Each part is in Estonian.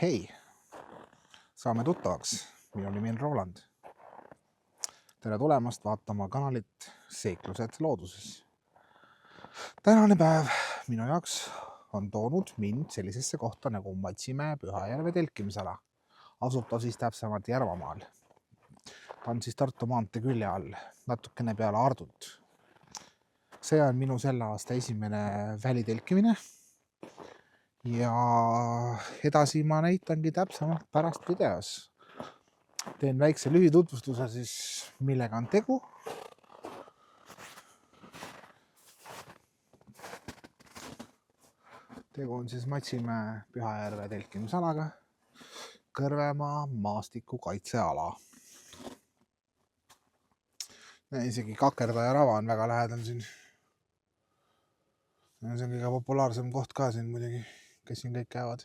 Hei, saame tuttavaks. Minu nimi on Roland. Tere tulemast vaatama kanalit Seiklused looduses. Tänane päev minu jaoks on toonud mind sellisesse kohta nagu Matsimäe Pühajärve telkimisala. Asub ta siis täpsemalt Järvamaal. Ta on siis Tartu maantee külje all, natukene peale Ardut. See on minu selle aasta esimene välitelkimine. Ja edasi ma näitangi täpsemalt pärast videos. Teen väikse lühitutvustuse siis, millega on tegu. Tegu on siis Matsimäe Pühajärve telkimisalaga, Kõrvemaa maastikukaitseala. Isegi Kakerdaja rava on väga lähedal siin. See on kõige populaarsem koht ka siin muidugi, kes siin kõik käivad.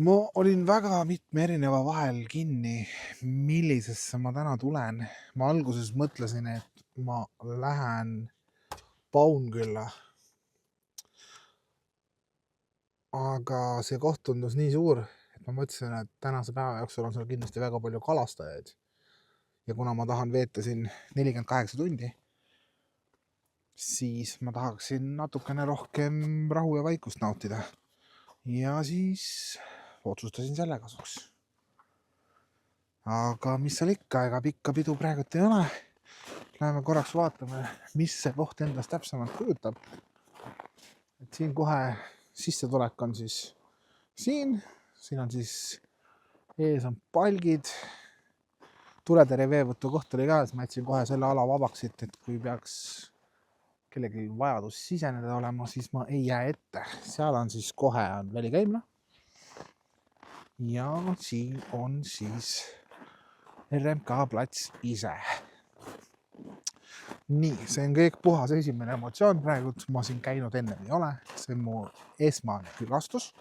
Ma olin väga mitme erineva vahel kinni, millisesse ma täna tulen. Ma alguses mõtlesin, et ma lähen Paunkülla. Aga see koht tundus nii suur, et ma mõtlesin, et tänase päeva jooksul on seal kindlasti väga palju kalastajaid. Ja kuna ma tahan veeta siin 48 tundi, siis ma tahaksin natukene rohkem rahu ja vaikust nautida. Ja siis otsustasin selle kasuks. Aga mis seal ikka, ega pikka pidu praegult ei ole. Läheme korraks vaatame, mis see koht endast täpsemalt kujutab. Et siin kohe sissetulek on siis siin on siis ees on palgid. Tuletõrje veevõtu koht oli ka, siis ma jätsin kohe selle ala vabaks, et kui peaks kellegi vajadus siseneda olema, siis ma ei jää ette. Seal on siis kohe on välikäimla. Ja siin on siis RMK plats ise. Nii, see on kõik puhas esimene emotsioon praegult. Ma siin käinud enne ei ole. See on mu esmane külastus.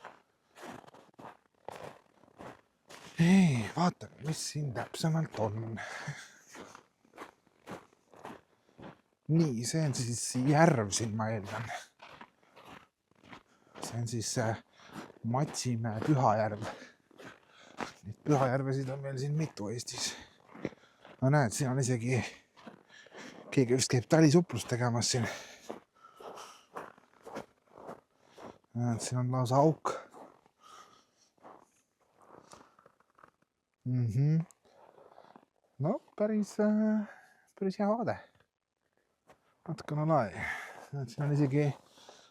Vaatame, mis siin täpsemalt on. Nii, see on siis järv siin, ma eeldan. See on siis Matsimäe Pühajärv. Neid Pühajärvesid on meil siin mitu Eestis. No näed, siin on isegi keegi vist käib talisuplust tegemas siin. Näed, siin on lausa auk. No, päris hea vaade. Natukene lai. Siin on isegi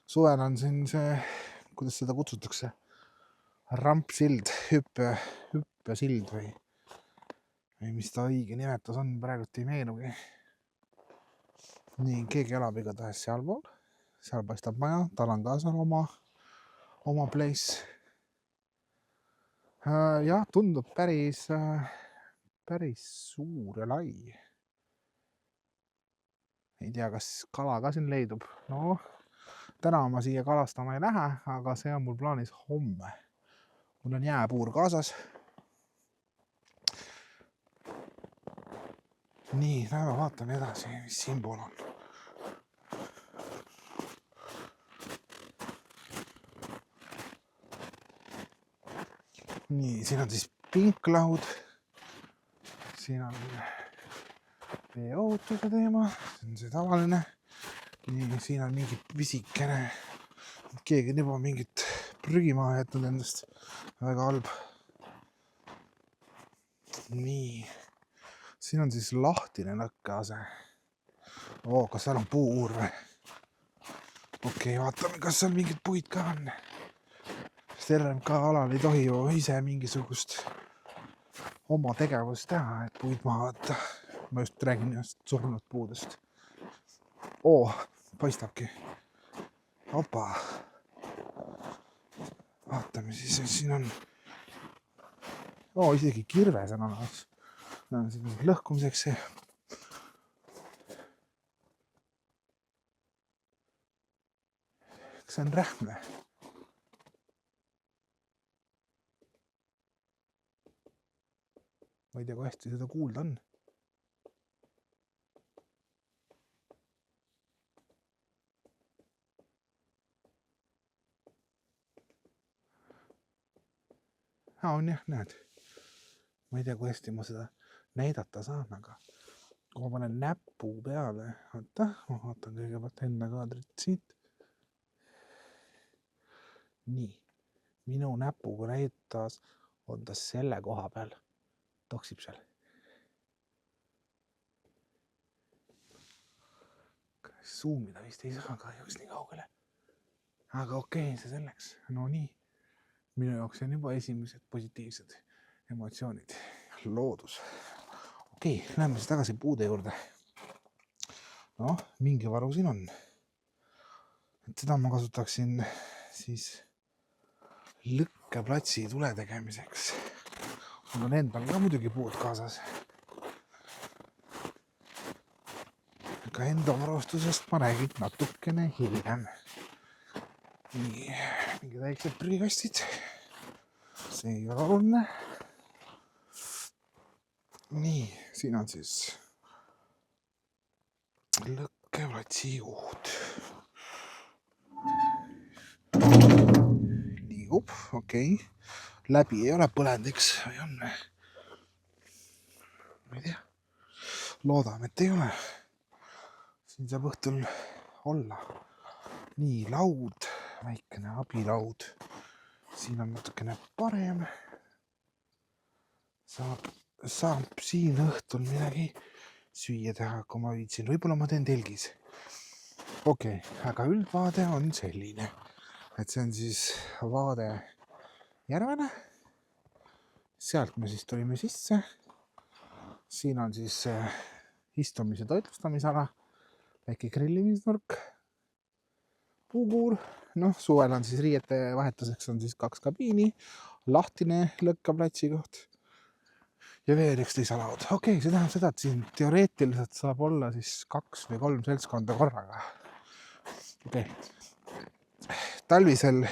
suvel on siin see, kuidas seda kutsutakse, rampsild, hüppesild või mis ta õige nimetus on, praegult ei meenugi. Nii, keegi elab igatahes sealpool. Seal paistab maja, tal on ka seal oma place. Jah, tundub päris suur ja lai. Ei tea, kas kala ka siin leidub. No, täna ma siia kalastama ei lähe, aga see on mul plaanis homme. Mul on jääpuur kaasas. Nii, lähme vaatame edasi, mis siin pool on. Nii, siin on siis pinklaud. Siin on veeohutuse teema. See on see tavaline. Nii, siin on mingi visikene. Keegi on juba mingit prügimaa jätnud endast. Väga halb. Nii. Siin on siis lahtine nõkkease. Kas seal on puur või? Okei, vaatame, kas seal mingid puid ka on. RMK alal ei tohi ju ise mingisugust oma tegevust teha, et puid maha võtta. Ma just räägin just surnud puudest. Paistabki. Opa. Vaatame siis, siin on isegi kirves on olemas. Siin on lõhkumiseks see. Kas see on rähmle? Ma ei tea, kui hästi seda kuulda on. on jah, näed. Ma ei tea, kui hästi ma seda näidata saan, aga kui ma panen näpu peale, oota, ma vaatan kõigepealt enda kaadrit siit. Nii, minu näpuga näitas, on ta selle koha peal, toksib seal. Zoomida vist ei saa kahjuks nii kaugele. Aga okei, see selleks. No nii, minu jaoks on juba esimesed positiivsed emotsioonid. Loodus. Okei, läheme siis tagasi puude juurde. Noh, mingi varu siin on. Et seda ma kasutaksin siis lõkkeplatsi tule tegemiseks. Mul on endal ka muidugi puud kaasas. Aga enda varustusest ma räägin natukene hiljem. Nii, mingid väiksed prügikastid. See ei ole oluline. Nii, siin on siis lõkkeplatsi juht. Liigub, okei. Läbi ei ole põlendiks või on? Ma ei tea. Loodame, et ei ole. Siin saab õhtul olla. Nii, laud, väikene abilaud. Siin on natukene parem. Saab siin õhtul midagi süüa teha, kui ma viitsin. Võib-olla ma teen telgis. Okei, aga üldvaade on selline. Et see on siis vaade järvele. Sealt me siis tulime sisse. Siin on siis istumise toitlustamisala. Väike grillimisnurk. Puukuur. Noh, suvel on siis riiete vahetuseks on siis 2 kabiini. Lahtine lõkkeplatsi koht. Ja veel üks lisalaud. Okei, see tähendab seda, et siin teoreetiliselt saab olla siis 2 või 3 seltskonda korraga. Okei. Talvisel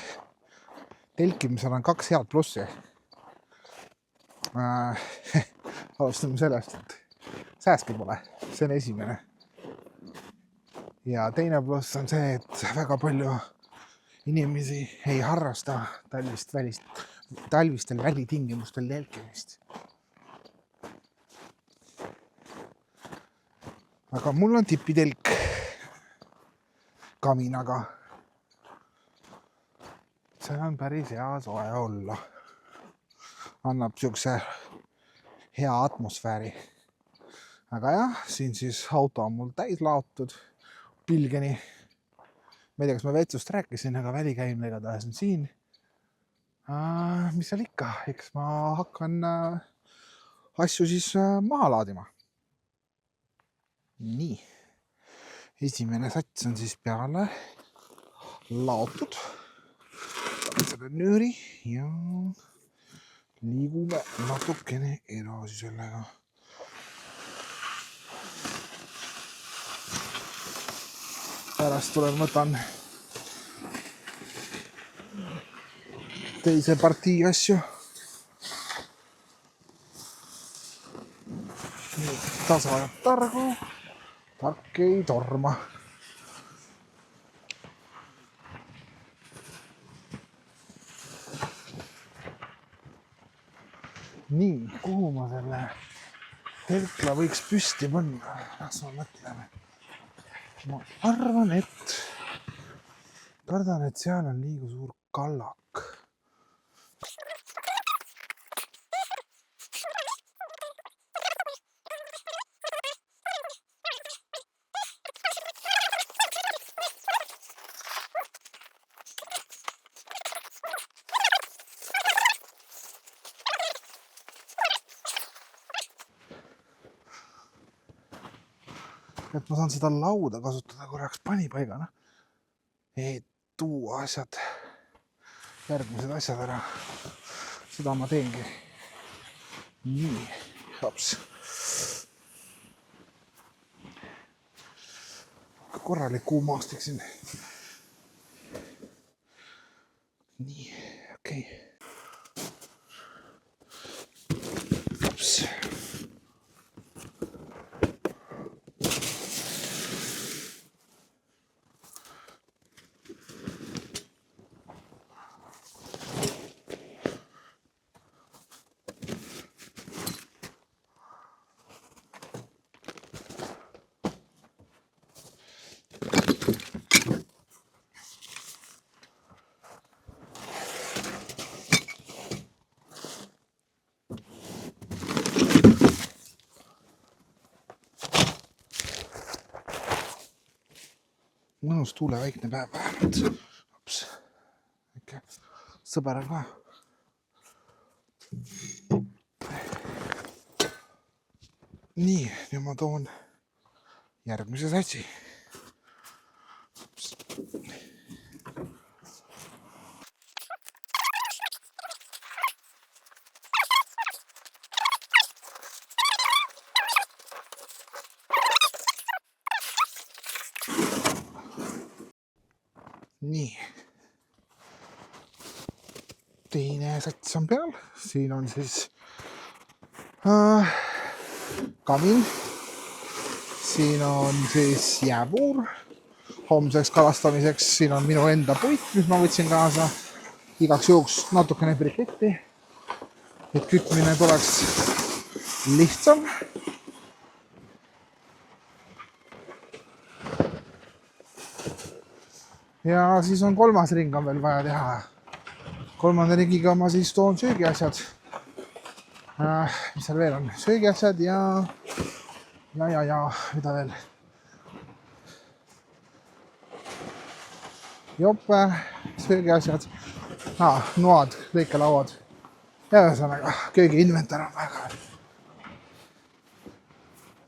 telkimisel on 2 head plussi. Alustame sellest, et sääski pole. See on esimene. Ja teine pluss on see, et väga palju inimesi ei harrasta talvistel välitingimustel telkimist. Aga mul on tipitelk kaminaga. See on päris hea soe olla. Annab siukse hea atmosfääri. Aga jah, siin siis auto on mul täis laotud pilgeni. Ma ei tea, kas ma vetsust rääkisin, aga välikäimine igatahes on siin. Mis seal ikka? Eks ma hakkan asju siis maha laadima. Nii. Esimene sats on siis peale laotud. Selle nööri ja liigume natukene edasi sellega. Pärast tulen võtan teise partii asju. Nii, tasa ja targu. Tark ei torma. Nii, kuhu ma selle telkla võiks püsti panna? Las ma mõtleme. Ma arvan, kardan, et seal on liiga suur kallak. Et ma saan seda lauda kasutada korraks panipaigana, et tuua asjad, järgmised asjad ära. Seda ma teengi. Nii, hops. Korralik kuumaastik siin. Nii, okei. Hops. mõnus tuulevaikne päev vähemalt. Sõber on ka. Nii, nüüd ma toon järgmise satsi. Nii. Teine sats on peal. Siin on siis kamin. Siin on siis jääpuur homseks kalastamiseks. Siin on minu enda puit, mis ma võtsin kaasa. Igaks juhuks natukene briketti, et kütmine tuleks lihtsam. Ja siis on kolmas ring on veel vaja teha. Kolmanda ringiga ma siis toon söögiasjad. Mis seal veel on? Söögiasjad ja mida veel? Jope, söögiasjad, noad, lõikelauad. Ja ühesõnaga, köögi inventar on väga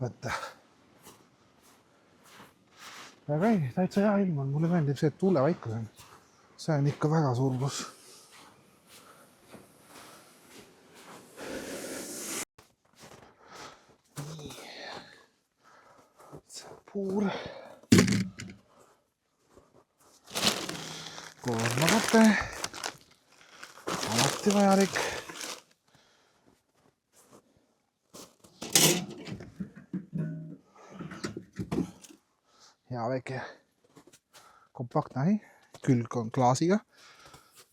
võtta. Aga ei, täitsa hea ilm on. Mulle meeldib see, et tuulevaikus on. See on ikka väga suur pluss. Nii. Puur. Koormakate. Alati vajalik. Hea väike kompaktne, külg on klaasiga,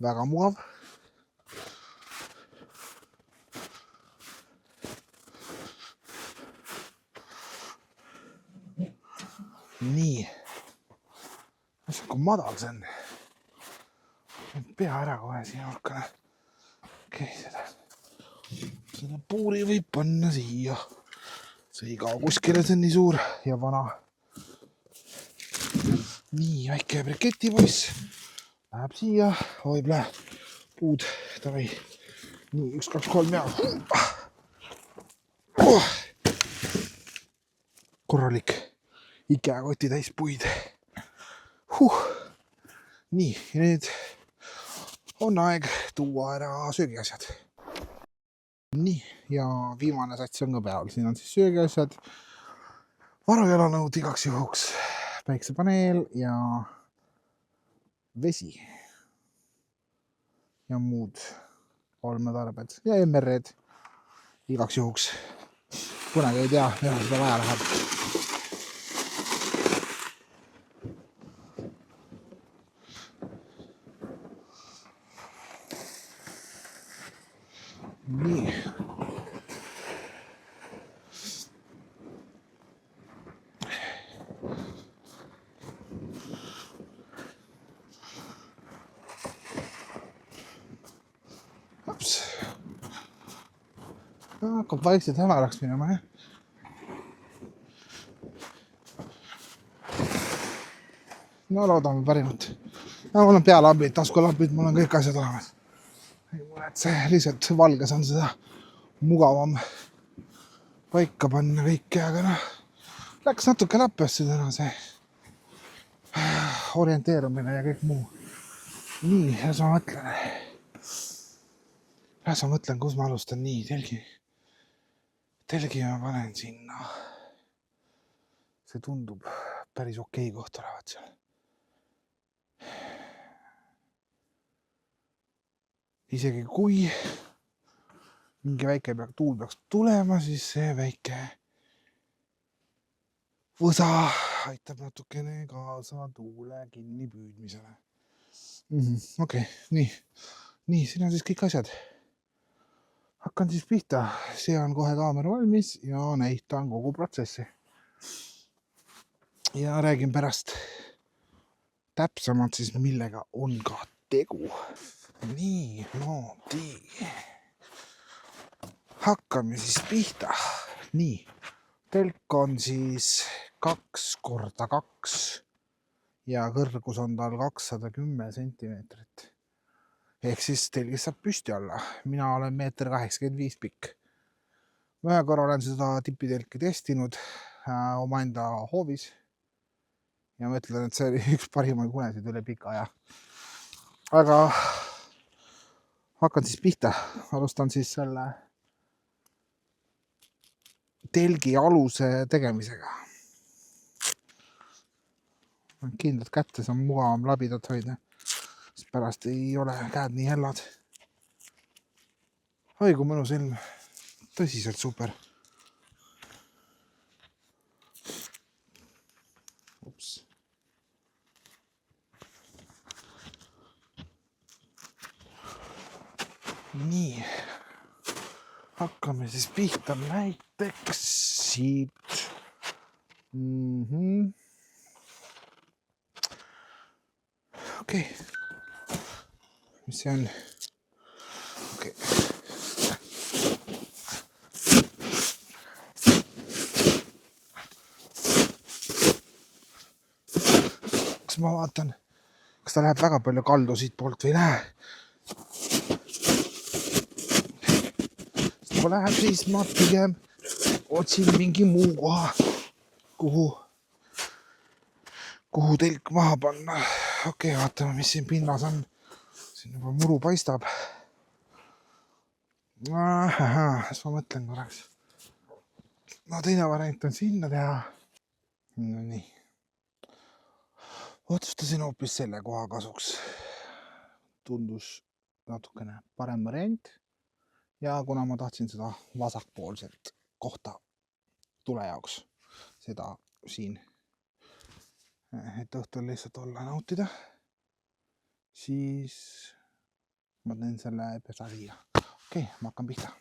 väga mugav. Nii, kui madal see on. Pea ära kohe siia orkale. Okei, seda puuri võib panna siia. See ei kao kuskile, see on nii suur ja vana. Nii, väike briketipoiss läheb siia, hoible puud, tavai. Nii, 1, 2, 3 ja korralik IKEA-koti täis puid. Nii, ja nüüd on aeg tuua ära söögiasjad. Nii, ja viimane sats on ka peal. Siin on siis söögiasjad, varujalanõud igaks juhuks. Päiksepaneel ja vesi ja muud olmetarbed ja MR-ed igaks juhuks. Kunagi ei tea, mida seda vaja läheb. Nii. Hakkab vaikselt hämaraks minema, jah. No loodame parimat. Mul on pealambid, taskulambid, mul on kõik asjad olemas. Ei muretse, lihtsalt valges on seda mugavam paika panna kõike, aga läks natuke läppesse täna see orienteerumine ja kõik muu. Nii, ja sa mõtlen, kus ma alustan. Nii, telgi ma panen sinna. See tundub päris okei koht olevat seal. Isegi kui mingi väike tuul peaks tulema, siis see väike võsa aitab natukene kaasa tuule kinni püüdmisele. Okei, nii, siin on siis kõik asjad. Hakkan siis pihta, sean kohe kaamera valmis ja näitan kogu protsessi. Ja räägin pärast täpsemalt siis, millega on ka tegu. Nii, hakkame siis pihta. Nii, telk on siis 2x2 ja kõrgus on tal 210 sentimeetrit. Ehk siis telgis saab püsti olla. Mina olen 1,85 m pikk. Ühe korra olen seda tipitelki testinud omaenda hoovis ja ma ütlen, et see oli üks parimaid unesid üle pika aja. Aga hakkan siis pihta. Alustan siis selle telgi aluse tegemisega. Kindlad kätte, see on mugavam labidat hoida. Sest pärast ei ole käed nii hellad. Oi, kui mõnus ilm. Tõsiselt super. Ups. Nii. Hakkame siis pihta näiteks siit. Okei. Mis see on? Okei. Kas ma vaatan, kas ta läheb väga palju kaldu siit poolt või ei lähe? Kui läheb, siis ma pigem otsin mingi muu koha, kuhu telk maha panna. Okei, vaatame, mis siin pinnas on. Siin juba muru paistab. Siis ma mõtlen korraks. No teine variant on sinna teha. No nii. Otsustasin hoopis selle koha kasuks. Tundus natukene parem variant. Ja kuna ma tahtsin seda vasakpoolset kohta tule jaoks, seda siin, et õhtul lihtsalt olla nautida, siis ma teen selle pesa siia. Okei, ma hakkan pihta.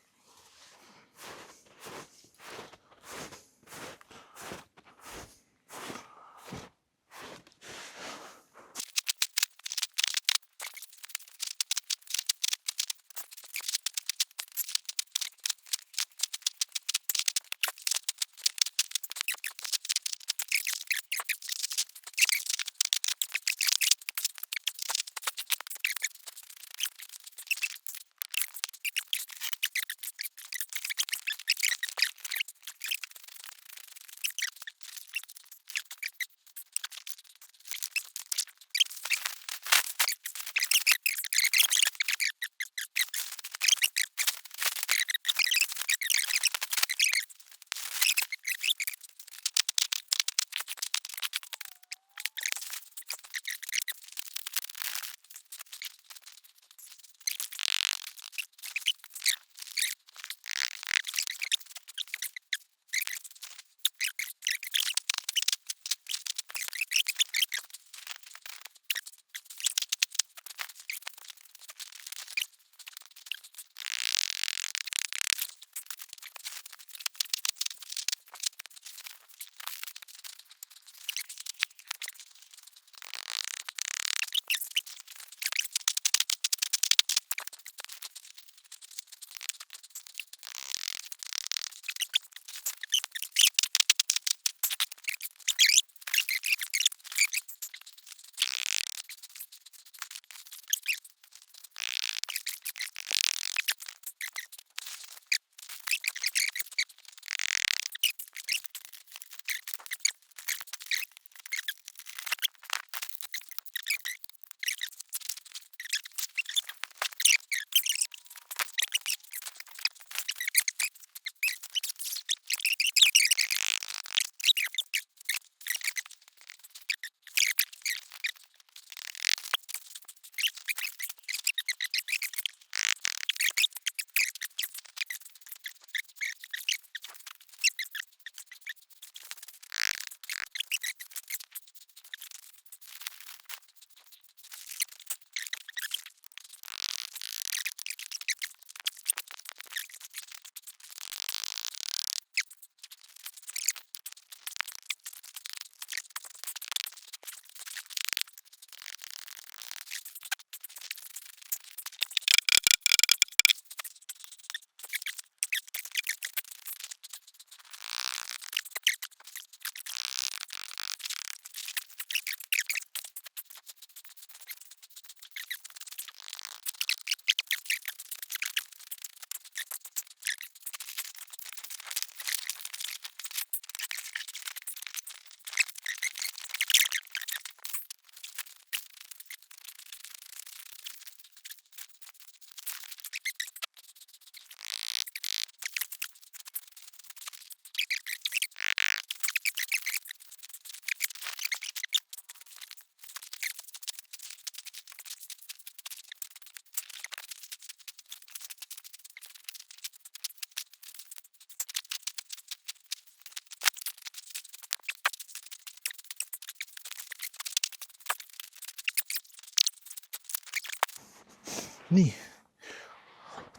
Nii,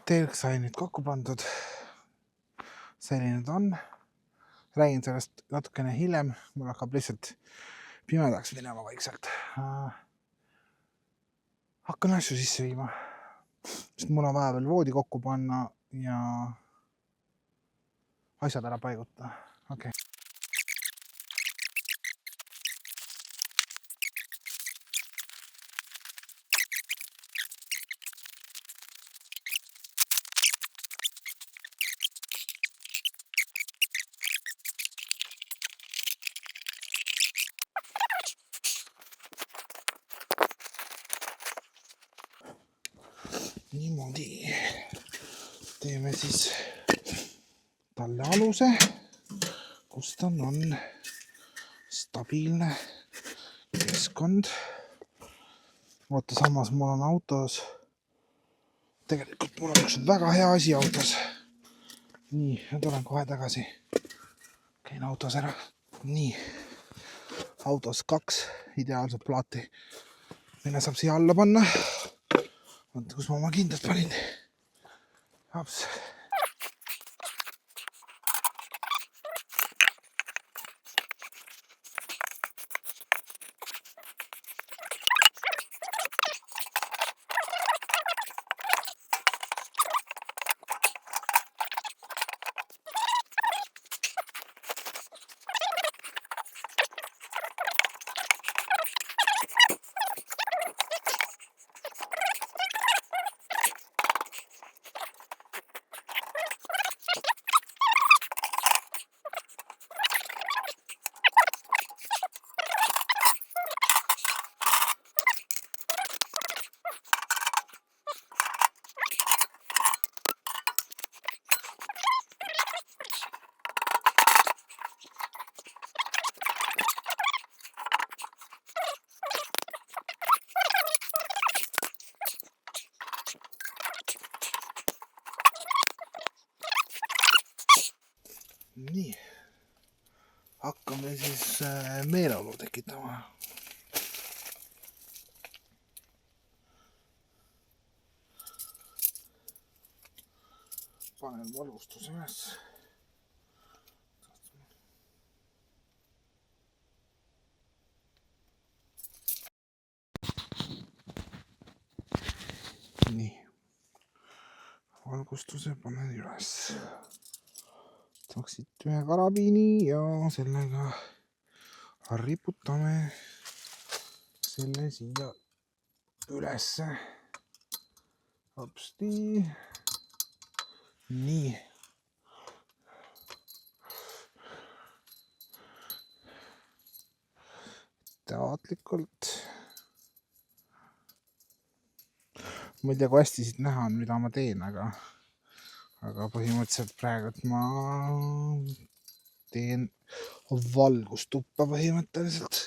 telk sai nüüd kokku pandud. Selline ta on. Räägin sellest natukene hiljem. Mul hakkab lihtsalt pimedaks minema vaikselt. Hakkan asju sisse viima. Sest mul on vaja veel voodi kokku panna ja asjad ära paiguta. Okei. Niimoodi teeme siis talle aluse, kus ta on stabiilne keskkond. Oota, samas mul on autos, tegelikult mul on üks väga hea asi autos. Nii, tulen kohe tagasi. Käin autos ära. Nii, autos 2 ideaalset plaati, mille saab siia alla panna. Vaata, kus ma oma kindlad panin. Hops. Nii, hakkame siis meeleolu tekitama. Panen valgustuse üles. Nii, valgustuse panen üles. Saaksid ühe karabiini ja sellega riputame selle siia ülesse. Hopsti. Nii. Taatlikult. Ma ei tea, kui hästi siit näha on, mida ma teen, aga põhimõtteliselt praegu ma teen valgustuppa põhimõtteliselt.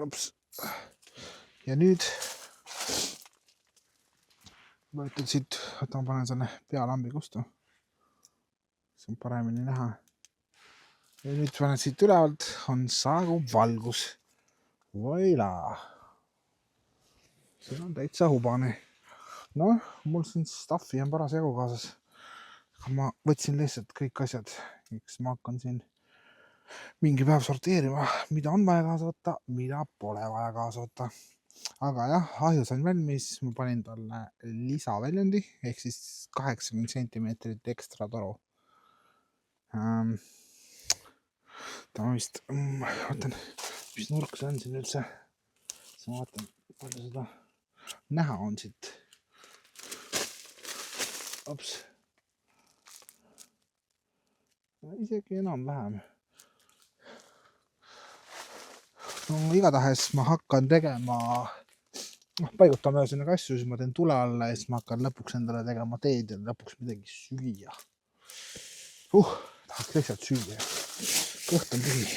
Ups. Ja nüüd ma ütlen siit, et ma panen selle pealambi kustu. See on paremini näha. Ja nüüd panen siit ülevalt, on saaguv valgus. Voila! See on täitsa hubane. Noh, mul siin staffi on parasjagu kaasas. Ma võtsin lihtsalt kõik asjad, miks ma hakkan siin mingi päev sorteerima, mida on vaja kaasa võtta, mida pole vaja kaasa võtta. Aga jah, ahju sain valmis, ma panin talle lisaväljundi, ehk siis 80 sentimeetrit ekstra toru. Ta on vist, vaatan, mis nurk see on siin üldse. Ma vaatan, palju seda näha on siit. Ops. Isegi enam-vähem. No, igatahes ma hakkan tegema, paigutame ühesõnaga asju, siis ma teen tule alla ja siis ma hakkan lõpuks endale tegema teed ja lõpuks midagi süüa. Tahaks lihtsalt süüa. Kõht on tühi.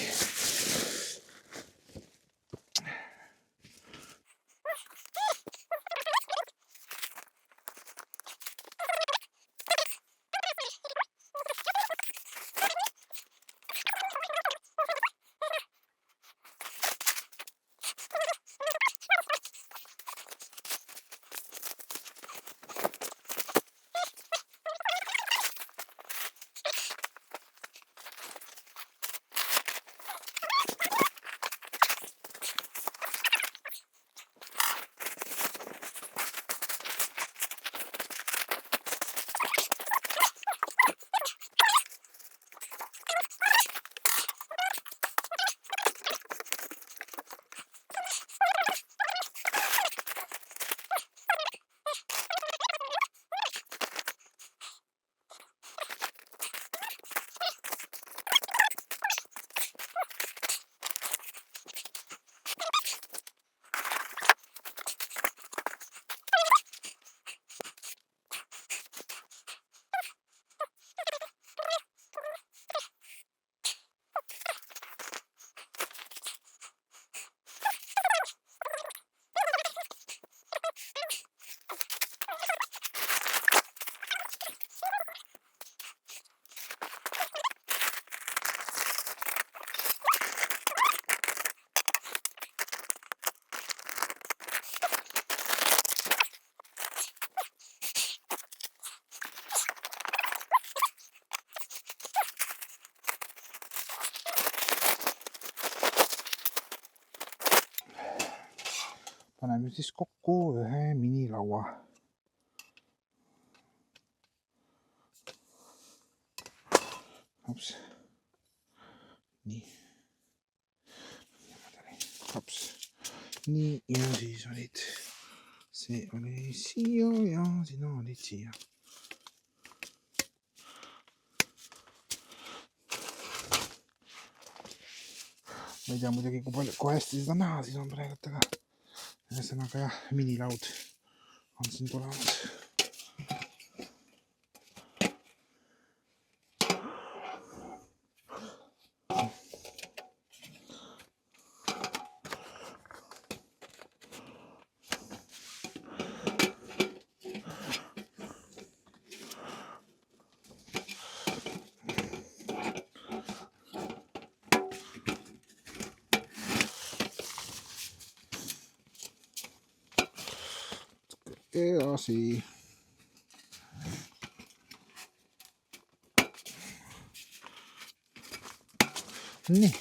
paneme siis kokku ühe minilaua. Hops. Nii. Hops. Nii, ja siis olid, see oli siia ja sina olid siia. Ma ei tea muidugi, kui hästi seda näha, siis on praegu, aga ühesõnaga jah, minilaud on siin tulemas. Edasi. Nii.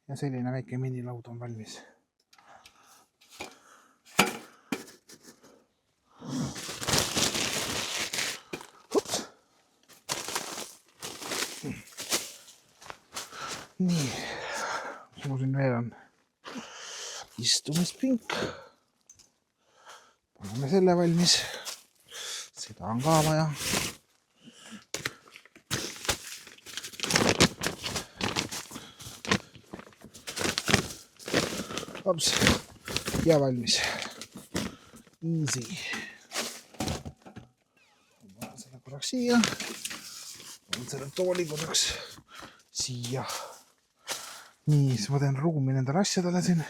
Ja selline väike minilaud on valmis. Nii. Mul siin veel on istumispink. Paneme selle valmis. Seda on ka vaja. Hops. Ja valmis. Easy. Panen selle korraks siia. Panen selle tooli korraks siia. Nii, siis ma teen ruumi nendele asjadele siin.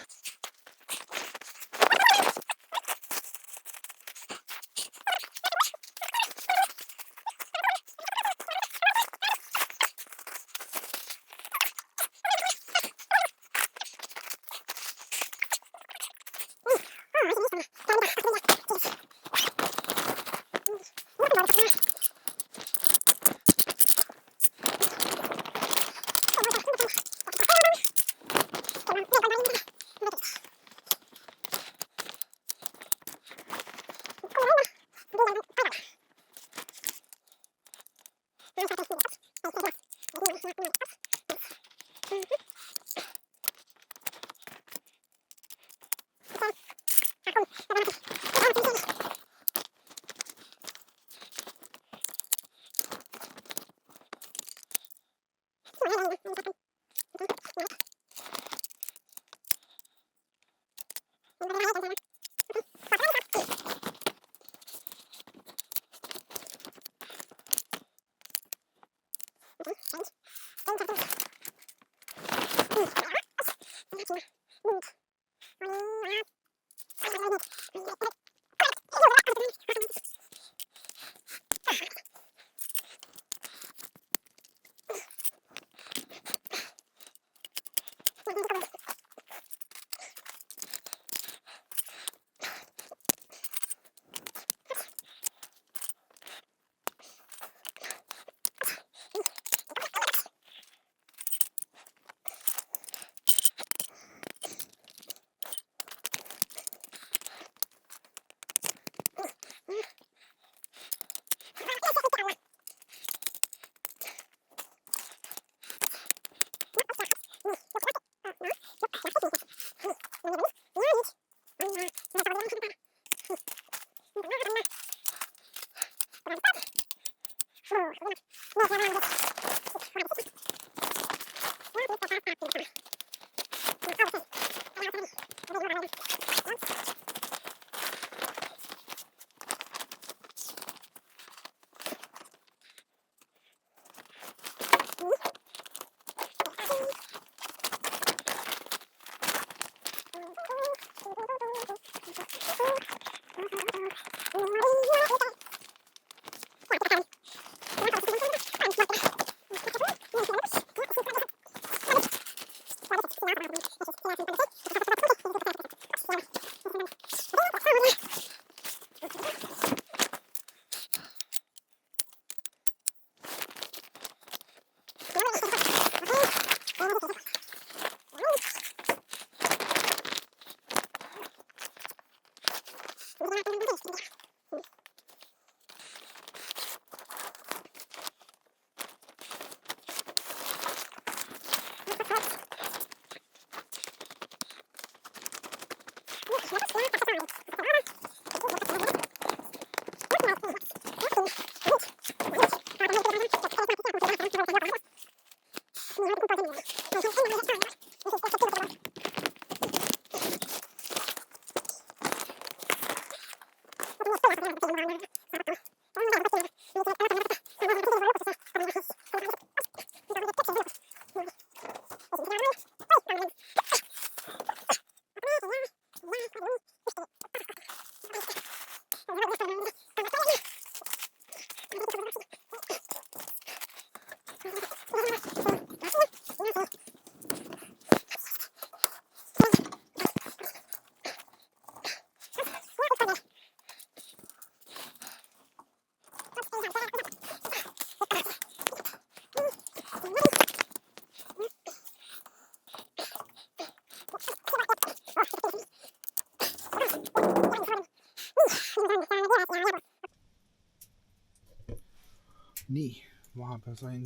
Nii, vahepeal sain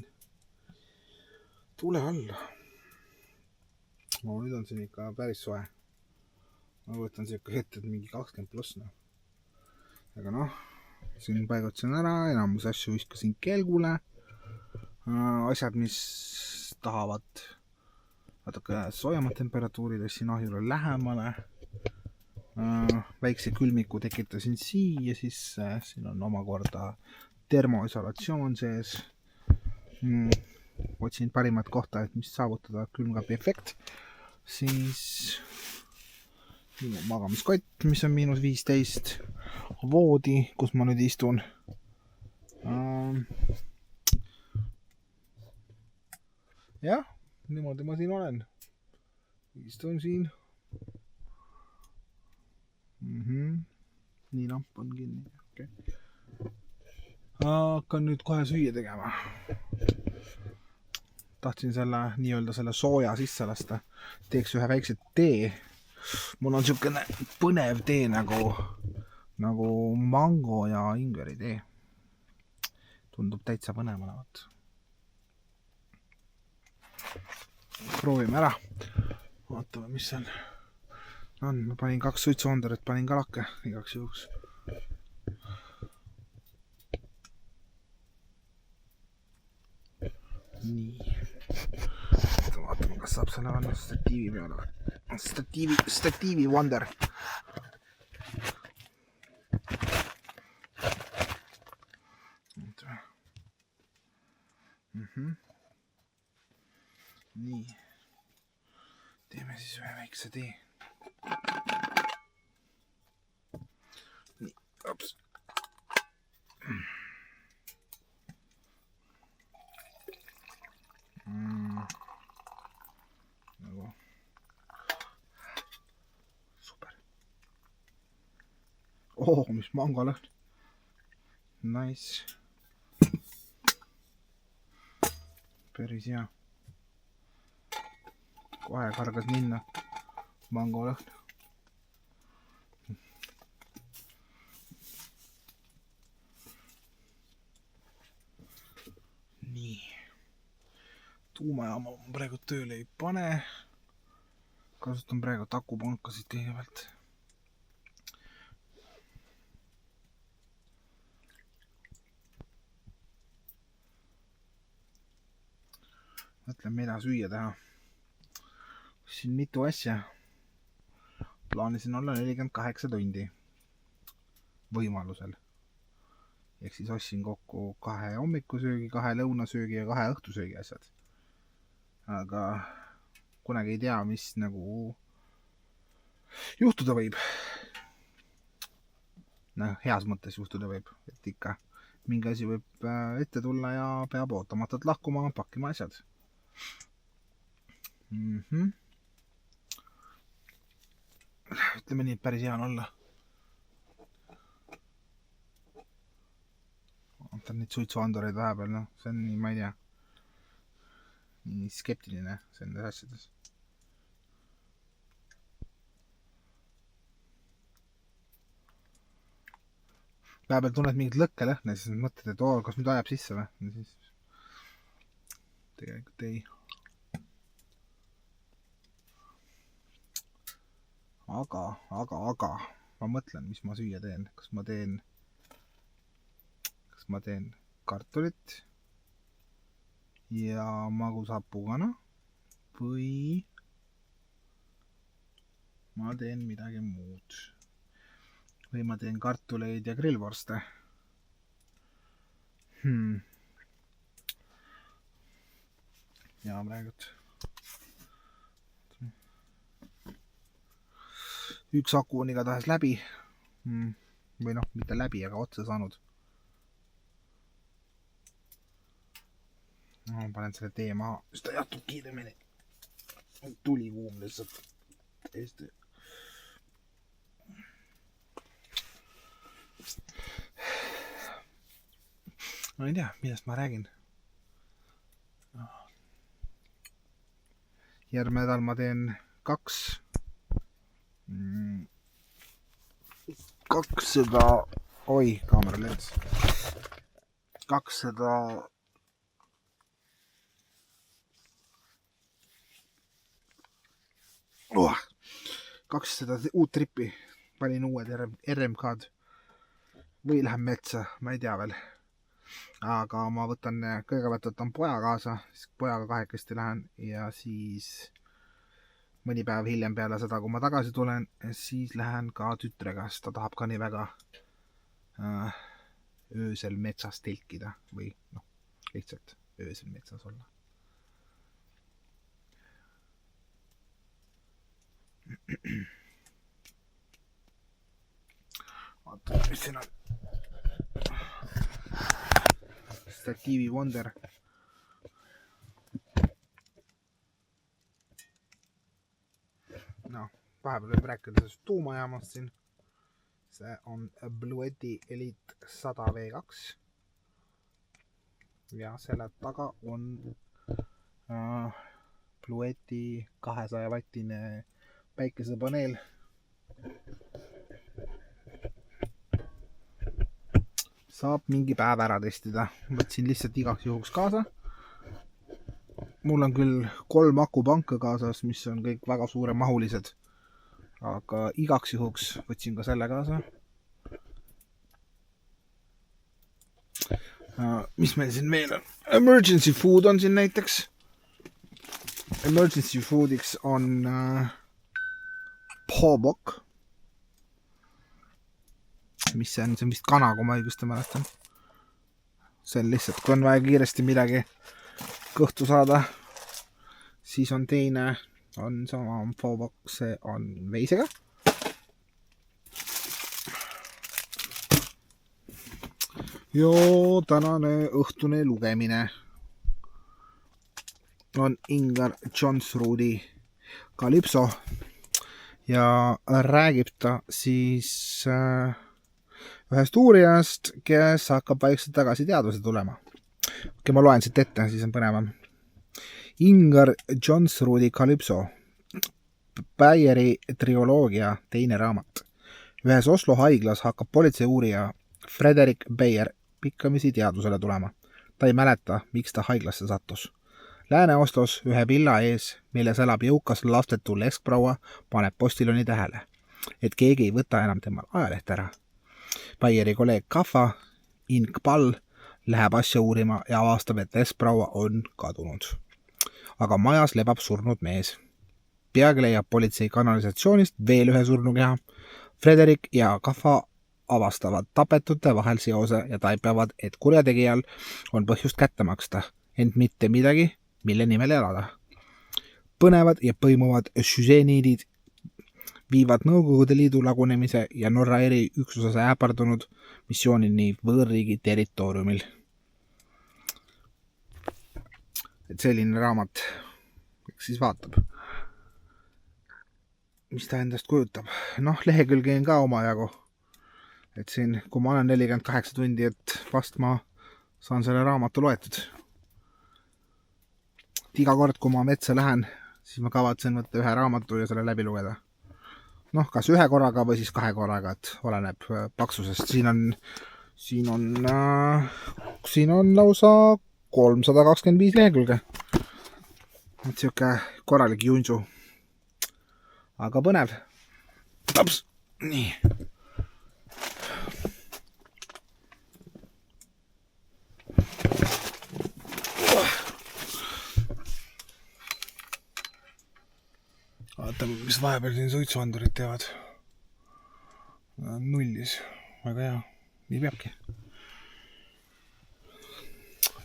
tule alla. Nüüd on siin ikka päris soe. Ma võtan siuke hetted mingi 20+. Aga noh, siin paigutasin ära, enamus asju viskasin kelgule. Asjad, mis tahavad natuke soojemad temperatuurid, siin ahjule lähemale. Väikse külmiku tekitasin siia sisse, siin on omakorda termoisolatsioon sees. Otsin parimat kohta, et mis saavutada külmkapi efekt. Siis minu magamiskott, mis on -15. Voodi, kus ma nüüd istun. Jah, niimoodi ma siin olen. Istun siin. Nii lamp on kinni. Okay. Hakkan nüüd kohe süüa tegema. Tahtsin selle sooja sisse lasta. Teeks ühe väikse tee. Mul on siukene põnev tee nagu mango ja ingveri tee. Tundub täitsa põnev olevat. Proovime ära. Vaatame, mis seal on. Ma panin 2 suitsuandurit, panin kalake igaks juhuks. Nii. Vaatame, kas saab selle panna statiivi peale. Statiivi wonder. Nii. Teeme siis ühe väikse tee. Nii, ups. Nagu. Super. Mis mangolõhn. Nice. Päris hea. Kohe kargas minna mangolõhn. Nii. Tuumajaama praegu tööle ei pane. Kasutan praegu akupankasid kõigepealt. Mõtlen, mida süüa teha. Siin mitu asja. Plaanisin olla 48 tundi võimalusel. Ehk siis ostsin kokku 2 hommikusöögi, 2 lõunasöögi ja 2 õhtusöögi asjad. Aga kunagi ei tea, mis nagu juhtuda võib. Heas mõttes juhtuda võib, et ikka mingi asi võib ette tulla ja peab ootamatult lahkuma, pakkima asjad. Ütleme nii, et päris hea on olla. Vaatan neid suitsuandureid vahepeal, see on nii, ma ei tea, nii skeptiline nendes asjades. Päeval tunned mingit lõkkelõhne, siis mõtled, et kas nüüd ajab sisse või? Tegelikult ei. Aga ma mõtlen, mis ma süüa teen. Kas ma teen kartulit ja magusapukana või ma teen midagi muud. Või ma teen kartuleid ja grillvorste. Ja praegult. Üks aku on igatahes läbi. Või noh, mitte läbi, aga otsa saanud. Ma panen selle tee maha, sest ta jahtub kiiremini. Tuli kuum lihtsalt. Eesti. Ma ei tea, millest ma räägin. Järgmine nädal ma teen 200, oi, kaamera lens. 200 uut trippi. Panin uued RMK-d. Või lähen metsa, ma ei tea veel. Aga ma kõigepealt võtan poja kaasa, siis pojaga kahekesti lähen ja siis mõni päev hiljem peale seda, kui ma tagasi tulen, siis lähen ka tütrega, sest ta tahab ka nii väga öösel metsas telkida või noh, lihtsalt öösel metsas olla. Vaata, mis siin on. Statiivi Wonder. No, vahepeal võib rääkida sellest tuumajaamast siin. See on Bluetti Elite 100 V2. Ja selle taga on Bluetti 200-wattine päikesepaneel. Saab mingi päev ära testida. Võtsin lihtsalt igaks juhuks kaasa. Mul on küll 3 akupanka kaasas, mis on kõik väga suuremahulised. Aga igaks juhuks võtsin ka selle kaasa. Mis meil siin veel on? Emergency food on siin näiteks. Emergency foodiks on Pobok. Mis see on? See on vist kana, kui ma õigusti mäletan. See on lihtsalt, kui on vaja kiiresti midagi kõhtu saada. Siis on teine, on sama Pobok, see on veisega. Ja tänane õhtune lugemine on Ingar Johnsrudi Calypso ja räägib ta siis ühest uurijast, kes hakkab vaikselt tagasi teaduse tulema. Okei, ma loen siit ette, siis on põnevam. Ingar Johnsrudi Calypso, Bayeri trioloogia teine raamat. Ühes Oslo haiglas hakkab politsei uurija Frederick Bayer pikkamisi teadusele tulema. Ta ei mäleta, miks ta haiglasse sattus. Lääne-Oslos ühe villa ees, milles elab jõukas lastetu leskproua, paneb postiloni tähele, et keegi ei võta enam temal ajalehte ära. Bayeri kolleeg Kaffa, Ink Pall, läheb asja uurima ja avastab, et leskproua on kadunud. Aga majas lebab surnud mees. Peagi leiab politsei kanalisatsioonist veel ühe surnukeha. Frederick ja Kaffa avastavad tapetute vahel seose ja taipavad, et kurjategijal on põhjust kätte maksta, ent mitte midagi, mille nimel elada. Põnevad ja põimuvad süžeeniidid viivad Nõukogude Liidu lagunemise ja Norra eriüksuse äpardunud missioonini võõrriigi territooriumil. Et selline raamat, eks siis vaatab, mis ta endast kujutab. Noh, lehekülgi on ka omajagu. Et siin, kui ma olen 48 tundi, et vast ma saan selle raamatu loetud. Iga kord, kui ma metsa lähen, siis ma kavatsen võtta ühe raamatu ja selle läbi lugeda. Noh, kas ühe korraga või siis 2 korraga, et oleneb paksusest. Siin on lausa 325 lehekülge. Et siuke korralik junsu. Aga põnev. Taps. Nii. vaatame, mis vahepeal siin suitsuandurid teevad. Nullis. Väga hea. Nii peabki.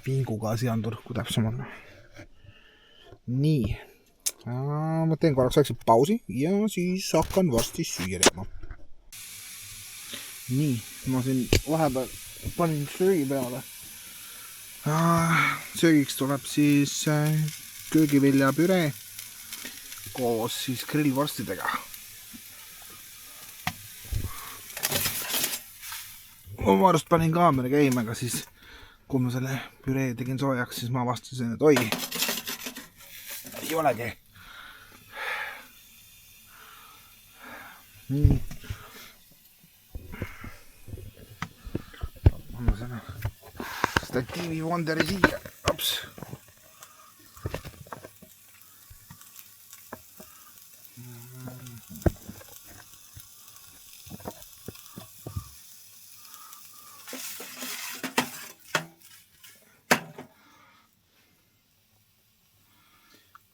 Vingugaasiandur, kui täpsem on. Nii. Ma teen korraks väikse pausi ja siis hakkan varsti süüa tegema. Nii, ma siin vahepeal panin söögi peale. Söögiks tuleb siis köögiviljapüree koos siis grillvorstidega. Ma arust panin kaamera käima, aga siis kui ma selle püree tegin soojaks, siis ma avastasin, et oi, ei olegi. Nii. Anna selle statiivi Wonderi siia. Ops.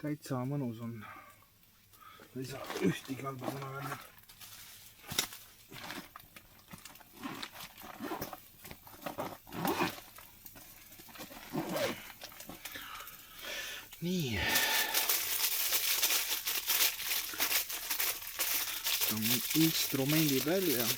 Täitsa mõnus on. Ei saa ühtegi halba sõna välja. Nii. Toon instrumendid välja.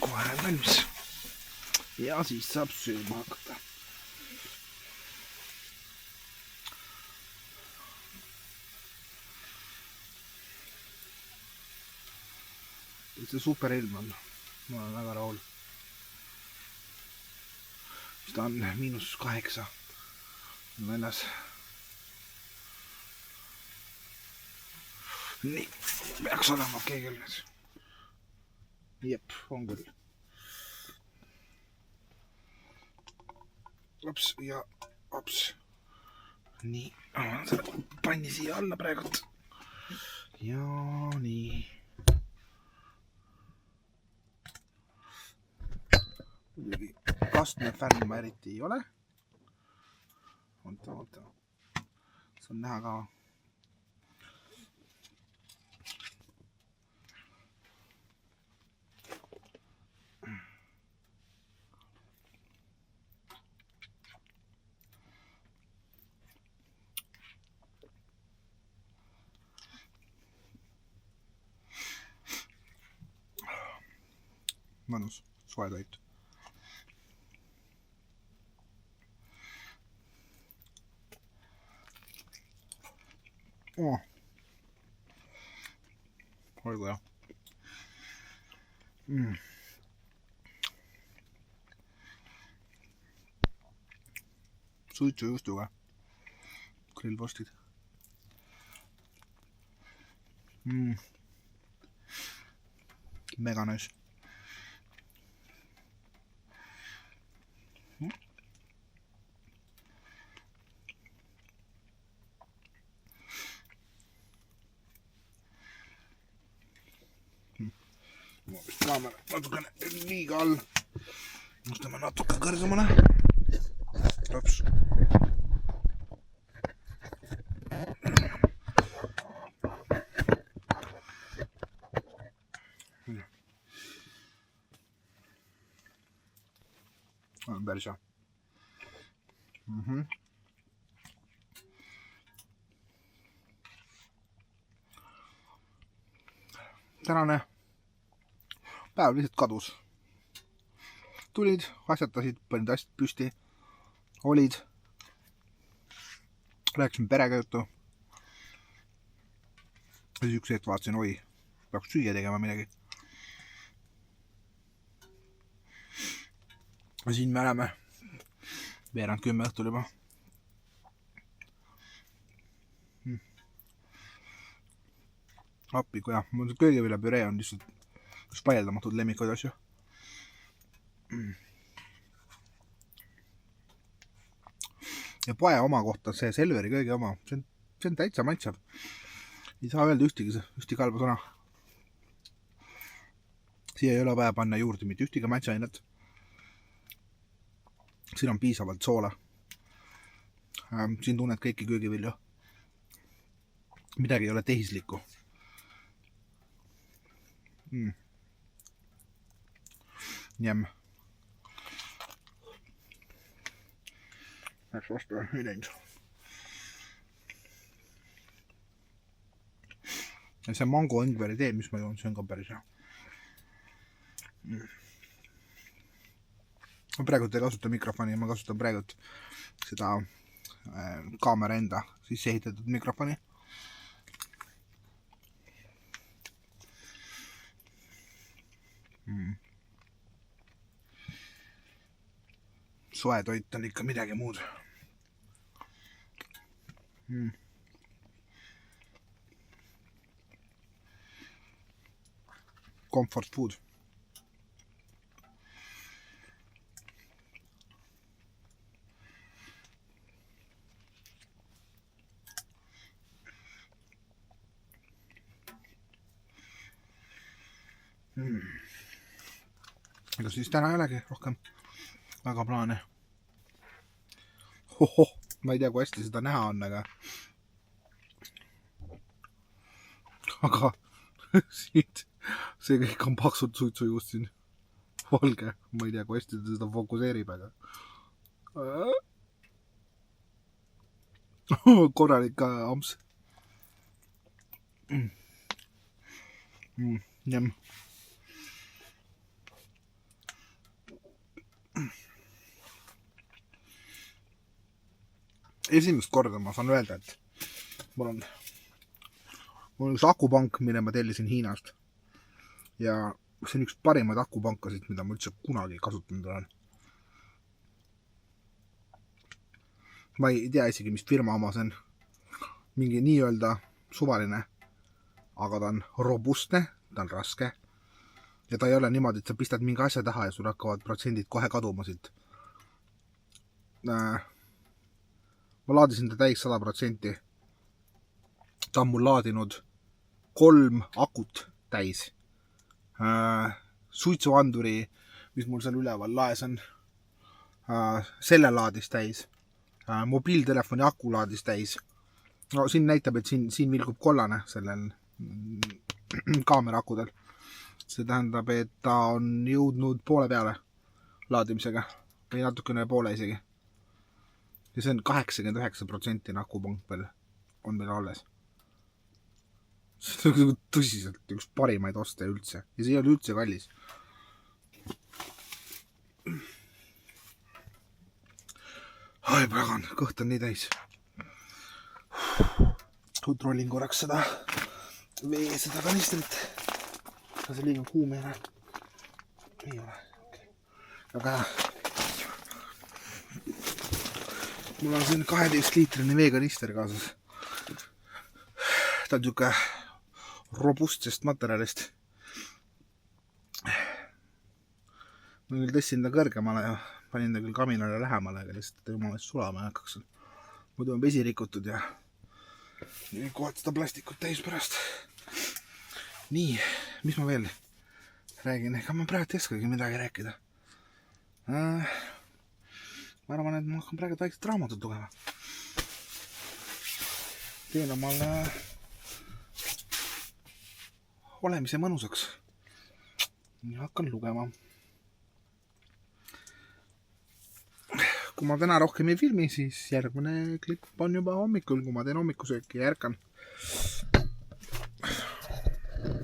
Kohe valmis. Ja siis saab sööma hakata. See super ilm on. Ma olen väga rahul. Seda on -8 väljas. Nii, peaks olema okei küll nüüd. Jep, on küll. Ops ja ops. Nii, annan selle panni siia alla praegult. Ja nii. Kastme fänn ma eriti ei ole. Oota. See on näha ka. Mõnus, soe toit. Oi kui hea. Suitsujuustuga grillvorstid. Mega nice. Ma vist kaamera natukene liiga all. Nostame natuke kõrgemale. Ops. On päris hea. Tänane päev lihtsalt kadus. Tulid, asjatasid, panid asjad püsti, olid. Rääkisin perega juttu. Ja siis üks hetk vaatasin, oi, peaks süüa tegema midagi. Siin me oleme veerand 10 õhtul juba. Appi, kui jah, mul köögiviljapüree on lihtsalt vaieldamatult lemmikuid asju. Ja poe oma kohta, see Selveri köögi oma, see on täitsa maitsev. Ei saa öelda ühtegi halba sõna. Siia ei ole vaja panna juurde mitte ühtegi maitseainet. Siin on piisavalt soola. Siin tunned kõiki köögivilju. Midagi ei ole tehislikku. Njem. Läks vastu ei läinud. Ja see mango õngveri tee, mis ma joon, see on ka päris hea. Ma praegult ei kasuta mikrofoni, ma kasutan praegult seda kaamera enda sisse ehitatud mikrofoni. Soe toit on ikka midagi muud. Comfort food. Ega siis täna ei olegi rohkem väga plaane. Ma ei tea, kui hästi seda näha on, aga siit see kõik on paksult suitsujuust siin valge. Ma ei tea, kui hästi ta seda fokuseerib, aga korralik amps. Njem. Esimest korda ma saan öelda, et mul on üks akupank, mille ma tellisin Hiinast. Ja see on üks parimaid akupankasid, mida ma üldse kunagi kasutanud olen. Ma ei tea isegi, mis firma oma see on. Mingi nii-öelda suvaline, aga ta on robustne, ta on raske. Ja ta ei ole niimoodi, et sa pistad mingi asja taha ja sul hakkavad protsendid kohe kaduma siit. Ma laadisin ta täis 100%. Ta on mul laadinud 3 akut täis. Suitsuanduri, mis mul seal üleval laes on, selle laadis täis. Mobiiltelefoni aku laadis täis. No siin näitab, et siin vilgub kollane sellel kaamera akudel. See tähendab, et ta on jõudnud poole peale laadimisega. Või natukene poole isegi. Ja see on 89% akupank veel on meil alles. See on tõsiselt üks parimaid oste üldse. Ja see ei ole üldse kallis. Ai pagan, kõht on nii täis. Kontrollin korraks seda kanistrit. Kas see liiga kuum ei ole? Ei ole. Aga mul on siin 12-liitrine veekanister kaasas. Ta on niisugune robustsest materjalist. Ma küll tõstin ta kõrgemale ja panin ta küll kaminale lähemale, aga lihtsalt jumal eest sulama ei hakkaks. Muidu on vesi rikutud ja kohad seda plastikut täis pärast. Nii, mis ma veel räägin? Ega ma praegu ei oskagi midagi rääkida. Ma arvan, et ma hakkan praegu vaikselt raamatut lugema. Teen omal olemise mõnusaks. Hakkan lugema. Kui ma täna rohkem ei filmi, siis järgmine klipp on juba hommikul, kui ma teen hommikusööki ja ärkan.